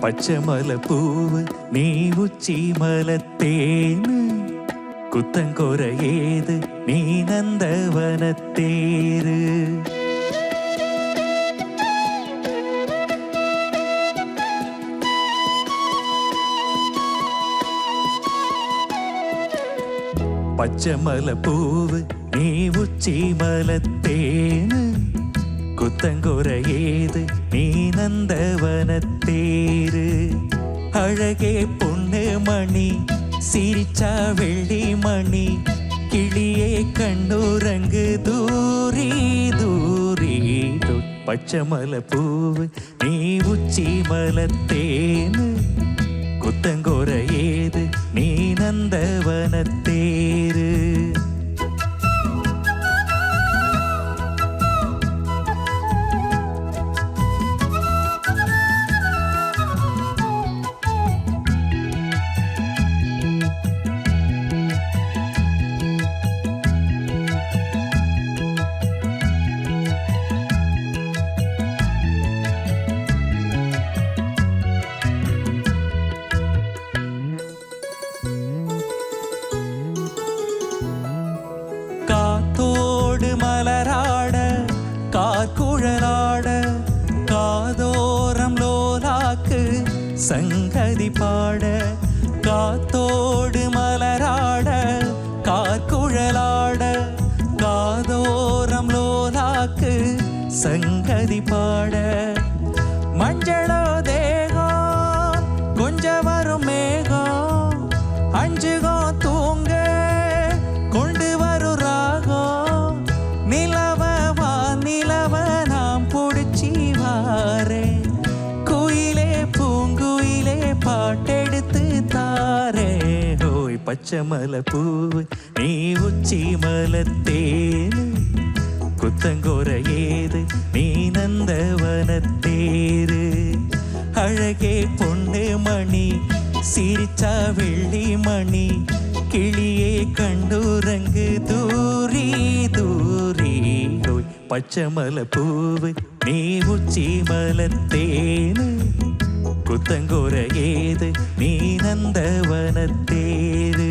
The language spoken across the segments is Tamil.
பச்சைமலை பூவு நீ உச்சி மலத்தேனு குத்தங்கொர ஏது நீ நந்தவனத்தேரு. பச்சைமலை பூவு நீ உச்சி மலத்தேனு குத்தங்கொர ஏது நீ நந்தவனத்தேரு. அழகே பொண்ணு மணி சிரிச்சா வெள்ளி மணி கிளியே கண்ணுரங்கு தூரி தூரி. பச்சைமலை பூவு நீ உச்சி மலத்தேனு குத்தங்கொர ஏது நீ நந்தவனத்தேரு. காத்தோடு மலராட காக்குழலாட காதோரம் லோலாக்கு சங்கதி பாட. காத்தோடு மலராட காக்குழலாட காதோரம் லோலாக்கு சங்கதி பாட. மஞ்சளோ தேகம் கொஞ்சம் வரும் மேகம் அஞ்சுகோ தூங்க கொண்டு வரும் ராகம். நிலவா நிலவ நாம் பிடிச்சி வாரே குயிலே பூங்குயிலே பாட்டெடுத்து தாரே. ஓய் பச்சைமலை பூவு நீ உச்சி மலத்தேனு குத்தங்கொர ஏது நீ நந்தவனத்தேரு. அழகே பொண்ணு மணி சிரிச்சா வெள்ளி மணி கிளியே கண்டுரங்கு தூரி தூரி. பச்சைமலை பூவு நீ உச்சி மலத்தேனு குத்தங்கொர ஏது நீ நந்தவனத்தேரு.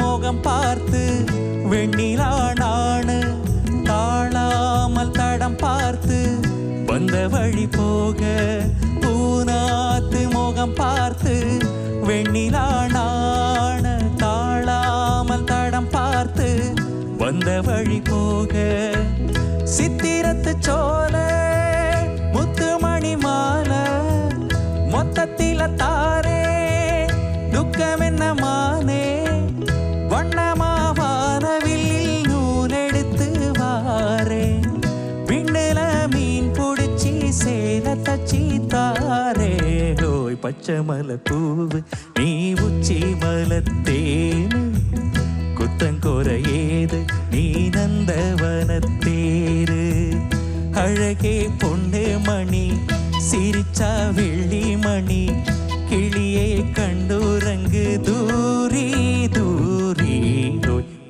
முகம் பார்த்து வெண்ணிலா நாணு தாழாமல் தடம் பார்த்து வந்த வழி போக. பூனாத்து முகம் பார்த்து வெண்ணிலா நாணு தாழாமல் தடம் பார்த்து வந்த வழி போக. சித்திரத்து சோல முத்துமணி மாலை மொத்தத்தில தாரே துக்கம் என்ன மானே. வண்ணமாவானவில் நூலெடுத்து வாரே பின்னல மீன் பிடிச்சி சேல தச்சி தாரே. ஓய் பச்சைமலை பூவு நீ உச்சி மலத்தேனு குத்தங்கொர ஏது நீ நந்தவனத்தேரு. அழகே பொண்ணு மணி சிரிச்சா வெள்ளி மணி கிளியே கண்டுரங்கு தூரி தூரி.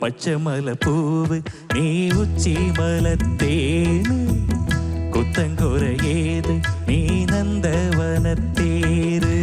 பச்சைமலை பூவு நீ உச்சி மலத்தேனு குத்தங்கொர ஏது நீ நந்தவனத்தேரு.